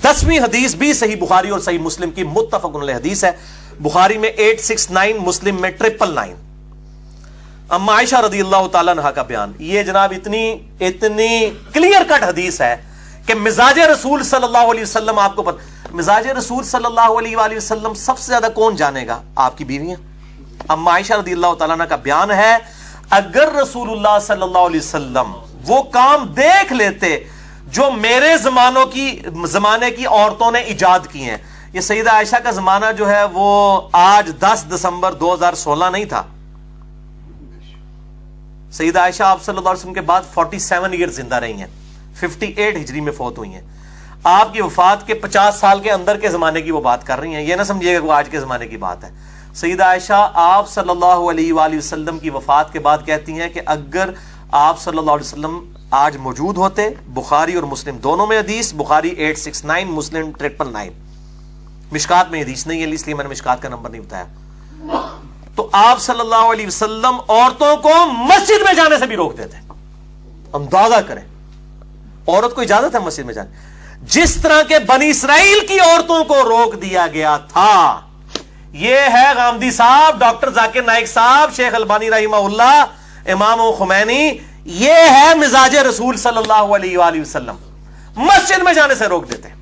10वीं हदीस भी सही बुखारी और सही मुस्लिम की मुत्तफक़ुन अलैह हदीस है। बुखारी में 869, मुस्लिम में 999। अम्मा आयशा रज़ियल्लाहु ताला अन्हा का बयान, ये जनाब इतनी क्लियर कट हदीस है कि मिजाज रसूल सल्लल्लाहु अलैहि वसल्लम, आपको पता मिजाज रसूल सल्लल्लाहु अलैहि वसल्लम सबसे ज्यादा कौन जानेगा? आपकी बीवियां। अम्मा आयशा रज़ियल्लाहु ताला अन्हा का बयान है, अगर रसूलुल्लाह सल्लल्लाहु अलैहि वसल्लम वो काम देख लेते जो मेरे जमाने की औरतों ने इजाद की हैं। ये सईदा आयशा का जमाना जो है वो आज 10 दिसंबर 2016 नहीं था। सईदा आयशा आप सल्लल्लाहु अलैहि वसल्लम के बाद 47 ईयर जिंदा रही हैं, 58 हिजरी में फौत हुई हैं। आपकी वफात के 50 साल के अंदर के जमाने की वो बात कर रही हैं, ये ना समझिएगा वो आज के जमाने की बात है। सईदा आयशा आप सल्लल्लाहु अलैहि वसल्लम की वफात के बाद कहती हैं कि अगर आप सल्लल्लाहु अलैहि वसल्लम आज मौजूद होते, बुखारी और मुस्लिम दोनों में हदीस, बुखारी 869, मुस्लिम 999। मिशकात में हदीस नहीं है इसलिए मैंने मिशकात का नंबर नहीं बताया। तो आप सल्लल्लाहु अलैहि वसल्लम औरतों को मस्जिद में जाने से भी रोक देते। अंदाजा करें, औरत को इजाजत है मस्जिद में जाने, जिस तरह के बनी इसराइल की औरतों को रोक दिया गया था। यह है गामदी साहब, डॉक्टर जाकिर नाइक साहब, शेख अलबानी रहिमहुल्लाह, इमाम खुमैनी, यह है मिजाज रसूल सल्लल्लाहु अलैहि वसल्लम, मस्जिद में जाने से रोक देते।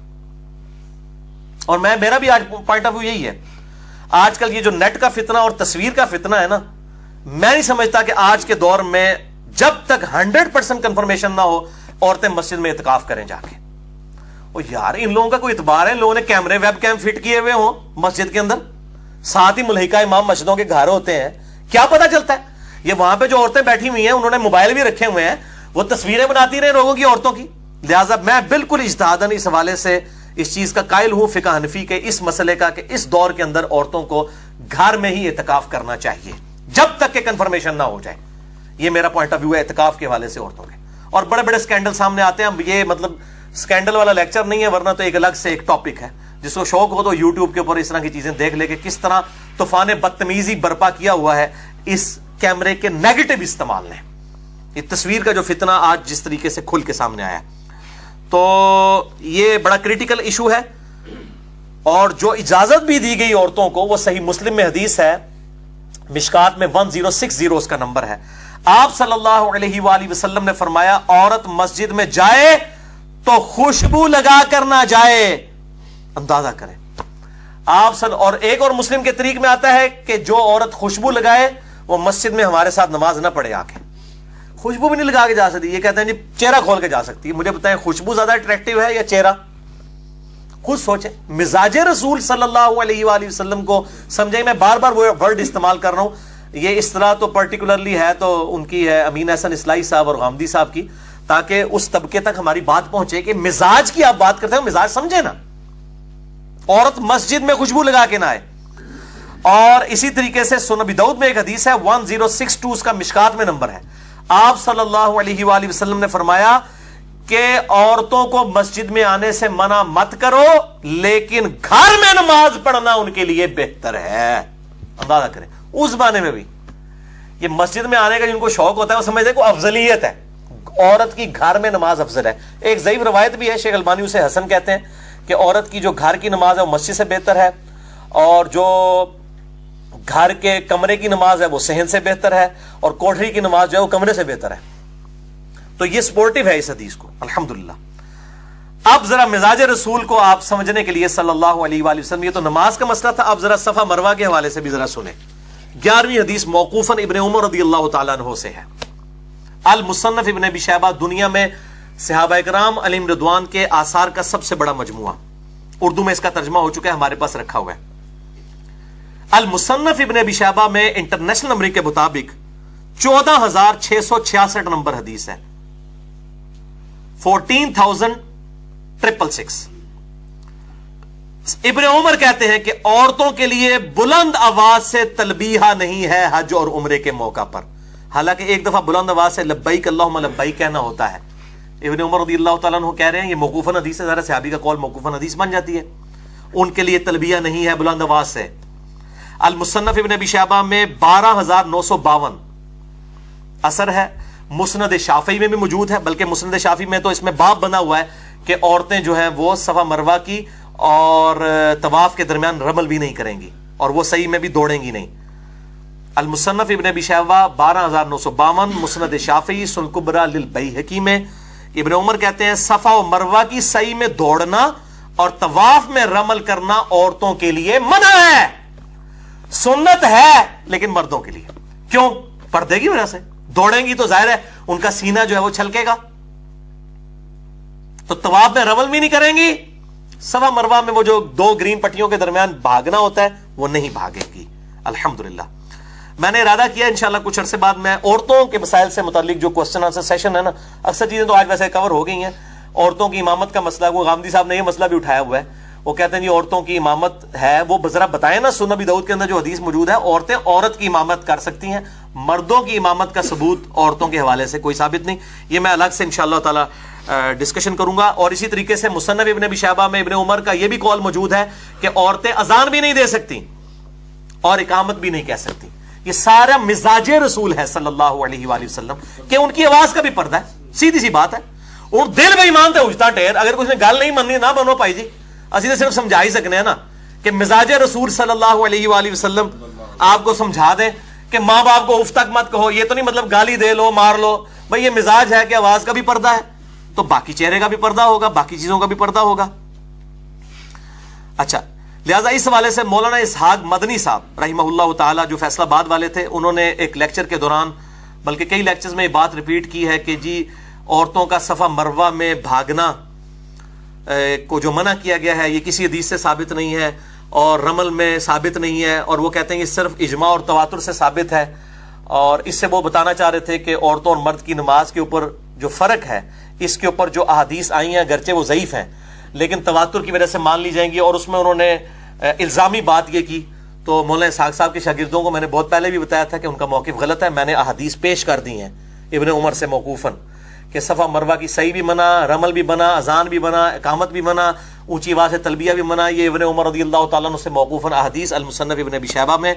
और मेरा भी आज पॉइंट ऑफ व्यू यही है। आजकल ये जो नेट का फितना और तस्वीर का फितना है ना, मैं नहीं समझता कि आज के दौर में जब तक 100% कंफर्मेशन ना हो औरतें मस्जिद में इत्काफ करें जाके। और यार इन लोगों का कोई इतबार है? लोगों ने कैमरे वेब कैम फिट किए हुए हो मस्जिद के अंदर, साथ ही मुल्हिका इमाम मस्जिदों के घर होते हैं, क्या पता चलता है? ये वहां पे जो औरतें बैठी हुई हैं उन्होंने मोबाइल भी रखे हुए हैं, वो तस्वीरें बनाती रहे लोगों की, औरतों की। लिहाजा मैं बिल्कुल इज्तिहादन इस हवाले से इस चीज का कायल हूं, फिक़ह हनफी के इस मसले का, कि इस दौर के अंदर औरतों को घर में ही इत्काफ करना चाहिए जब तक के कंफर्मेशन ना हो जाए। ये मेरा पॉइंट ऑफ व्यू है इत्काफ के हवाले से औरतों के। और बड़े बड़े स्कैंडल सामने आते हैं, ये मतलब स्कैंडल वाला लेक्चर नहीं है, वरना तो एक अलग से एक टॉपिक है। जिसको शौक हो तो यूट्यूब के ऊपर इस तरह की चीजें देख ले कि किस तरह तूफान बदतमीजी बर्पा किया हुआ है इस कैमरे के नेगेटिव इस्तेमाल ने। ये तस्वीर का जो फितना आज जिस तरीके से खुल के सामने आया, तो ये बड़ा क्रिटिकल इशू है। और जो इजाजत भी दी गई औरतों को वो सही मुस्लिम में हदीस है, मिशकात में 1060 उसका नंबर है। आप सल्लल्लाहु अलैहि वसल्लम ने फरमाया, औरत मस्जिद में जाए तो खुशबू लगा कर ना जाए। अंदाजा करें आप और एक और मुस्लिम के तरीक में आता है कि जो औरत खुशबू लगाए वो मस्जिद में हमारे साथ नमाज ना पढ़े आके। खुशबू भी नहीं लगा के जा सकती, ये कहते हैं जी चेहरा खोल के जा सकती है। मुझे बताएं खुशबू ज्यादा अट्रैक्टिव है या चेहरा? खुद सोचें। मिजाज रसूल सल्लल्लाहु अलैहि वसल्लम को समझे। मैं बार बार वो वर्ड इस्तेमाल कर रहा हूं, ये इस्तिलाह तो पर्टिकुलरली है तो उनकी है अमीन हसन इस्लाही साहब और गामदी साहब की, ताकि उस तबके तक हमारी बात पहुंचे कि मिजाज की आप बात करते हो, मिजाज समझे ना। औरत मस्जिद में खुशबू लगा के ना आए। और इसी तरीके से सुनन अबी दाऊद में एक हदीस है, 1062 उसका मिशकात में नंबर है। आप सल्लल्लाहु अलैहि वसल्लम ने फरमाया कि औरतों को मस्जिद में आने से मना मत करो, लेकिन घर में नमाज पढ़ना उनके लिए बेहतर है। अंदाजा करें उस जमाने में भी ये मस्जिद में आने का जिनको शौक होता है वो समझते हैं को अफजलियत है, औरत की घर में नमाज अफजल है। एक ज़ईफ रवायत भी है, शेख अलबानी उसे हसन कहते हैं, कि औरत की जो घर की नमाज है वो मस्जिद से बेहतर है, और जो घर के कमरे की नमाज है वो सहन से बेहतर है, और कोठरी की नमाज जो है वो कमरे से बेहतर है। तो ये सपोर्टिव है इस हदीस को, अल्हम्दुलिल्लाह। अब जरा मिजाज रसूल को आप समझने के लिए सल्लल्लाहु अलैहि वसल्लम, ये तो नमाज का मसला था, अब जरा सफा मरवा के हवाले से भी जरा सुने। 11वीं हदीस मौकूफन इब्ने उमर रज़ियल्लाहु ताला अन्हु से है। अल मुसन्नफ इब्ने अबी शैबा दुनिया में सहाबा इकराम अलैहिम रिदवान के आसार का सबसे बड़ा मजमुआ, उर्दू में इसका तर्जुमा हो चुका है, हमारे पास रखा हुआ है। अल मुसन्नफ इब्ने अबी शैबा में इंटरनेशनल नंबर के मुताबिक 14,666 नंबर हदीस है, 14,666। इब्ने उमर कहते हैं कि औरतों के लिए बुलंद आवाज से तलबीहा नहीं है हज और उम्रे के मौका पर। हालांकि एक दफा बुलंद आवाज से लब्बैक अल्लाहुम्मा लब्बैक कहना होता है। इब्ने उमर रज़ियल्लाहु ताला अन्हु कह रहे हैं, ये मौकूफन हदीस है, जरा सहाबी का कौल मौकूफन हदीस बन जाती है, उनके लिए तलबिया नहीं है बुलंद आवाज से। अल मुसन्नफ इब्ने अबी शैबा में 12,952 असर है, مسند شافعی میں بھی موجود ہے، بلکہ مسند شافعی میں تو اس میں باب بنا ہوا ہے کہ عورتیں جو ہیں وہ صفا مروہ کی اور طواف کے درمیان رمل بھی نہیں کریں گی، اور وہ صحیح میں بھی دوڑیں گی نہیں۔ المصنف ابن ابی شیبہ 12952، مسند شافعی سنن کبری للبیہقی میں ابن عمر کہتے ہیں صفا و مروہ کی صحیح میں دوڑنا اور طواف میں رمل کرنا عورتوں کے لیے منع ہے، سنت ہے لیکن مردوں کے لیے۔ کیوں؟ پردے کی وجہ سے، دوڑیں گی تو ظاہر ہے ان کا سینہ جو ہے وہ چھلکے گا، تو طواف میں رمل بھی نہیں کریں گی، صفا مروہ میں وہ جو 2 گرین پٹیوں کے درمیان بھاگنا ہوتا ہے وہ نہیں بھاگے گی۔ الحمدللہ میں نے ارادہ کیا انشاءاللہ کچھ عرصے بعد میں عورتوں کے مسائل سے متعلق جو کوسچن آنسر سیشن ہے نا، اکثر چیزیں تو آج ویسے کور ہو گئی ہیں۔ عورتوں کی امامت کا مسئلہ، وہ غامدی صاحب نے یہ مسئلہ بھی اٹھایا ہوا ہے، وہ کہتے ہیں جی عورتوں کی امامت ہے، وہ ذرا بتائیں نا، سنن ابی داؤد کے اندر جو حدیث موجود ہے عورتیں عورت کی امامت کر سکتی ہیں، مردوں کی امامت کا ثبوت عورتوں کے حوالے سے کوئی ثابت نہیں۔ یہ میں الگ سے انشاءاللہ تعالی ڈسکشن کروں گا۔ اور اسی طریقے سے مصنف ابن ابی شیبہ میں ابن عمر کا یہ بھی قول موجود ہے کہ عورتیں اذان بھی نہیں دے سکتی اور اقامت بھی نہیں کہہ سکتی۔ یہ سارا مزاج رسول ہے صلی اللہ علیہ وآلہ وسلم کہ ان کی آواز کا بھی پردہ ہے، سیدھی سی بات ہے۔ اور دل بے ایمان تے اجتا ٹیر، اگر کچھ نے گل نہیں مننی نہ بنو پائی جی، اسی نے صرف سمجھا ہی سکنے ہیں نا کہ مزاج رسول صلی اللہ علیہ وآلہ وسلم آپ کو سمجھا دیں کہ ماں باپ کو اف تک مت کہو، یہ تو نہیں مطلب گالی دے لو مار لو، بھئی یہ مزاج ہے کہ آواز کا بھی پردہ ہے تو باقی چہرے کا بھی پردہ ہوگا، باقی چیزوں کا بھی پردہ ہوگا۔ اچھا، لہٰذا اس حوالے سے مولانا اسحاق مدنی صاحب رحمہ اللہ تعالی جو فیصلہ آباد والے تھے، انہوں نے ایک لیکچر کے دوران بلکہ کئی لیکچرز میں یہ بات ریپیٹ کی ہے کہ جی عورتوں کا صفا مروہ میں بھاگنا کو جو منع کیا گیا ہے یہ کسی حدیث سے ثابت نہیں ہے اور رمل میں ثابت نہیں ہے، اور وہ کہتے ہیں یہ صرف اجماع اور تواتر سے ثابت ہے۔ اور اس سے وہ بتانا چاہ رہے تھے کہ عورتوں اور مرد کی نماز کے اوپر جو فرق ہے، اس کے اوپر جو احادیث آئی ہیں اگرچہ وہ ضعیف ہیں لیکن تواتر کی وجہ سے مان لی جائیں گی، اور اس میں انہوں نے الزامی بات یہ کی۔ تو مولانا اسحاق صاحب کے شاگردوں کو میں نے بہت پہلے بھی بتایا تھا کہ ان کا موقف غلط ہے، میں نے احادیث پیش کر دی ہیں ابن عمر سے موقوفاً کہ صفا مروہ کی صحیح بھی منع، رمل بھی منع، اذان بھی منع، اقامت بھی منع، اونچی آواز سے تلبیہ بھی منع۔ یہ ابن عمر رضی اللہ تعالیٰ عنہ سے موقوفاً احادیث المصنف ابن ابی شیبہ میں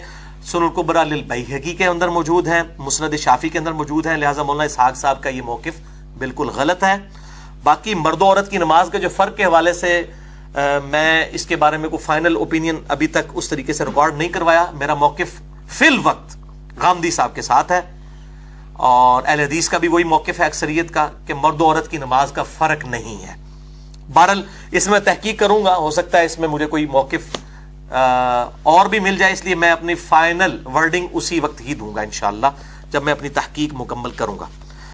سنن کبری للبیہقی کے اندر موجود ہیں، مسند شافعی کے اندر موجود ہیں، لہٰذا مولانا اسحاق صاحب کا یہ موقف بالکل غلط ہے۔ باقی مرد و عورت کی نماز کے جو فرق کے حوالے سے میں اس کے بارے میں کوئی فائنل اوپینین ابھی تک اس طریقے سے ریکارڈ نہیں کروایا، میرا موقف فی الوقت غامدی صاحب کے ساتھ ہے، اور اہل حدیث کا بھی وہی موقف ہے اکثریت کا کہ مرد و عورت کی نماز کا فرق نہیں ہے۔ بہرحال اس میں تحقیق کروں گا، ہو سکتا ہے اس میں مجھے کوئی موقف اور بھی مل جائے، اس لیے میں اپنی فائنل ورڈنگ اسی وقت ہی دوں گا انشاءاللہ جب میں اپنی تحقیق مکمل کروں گا۔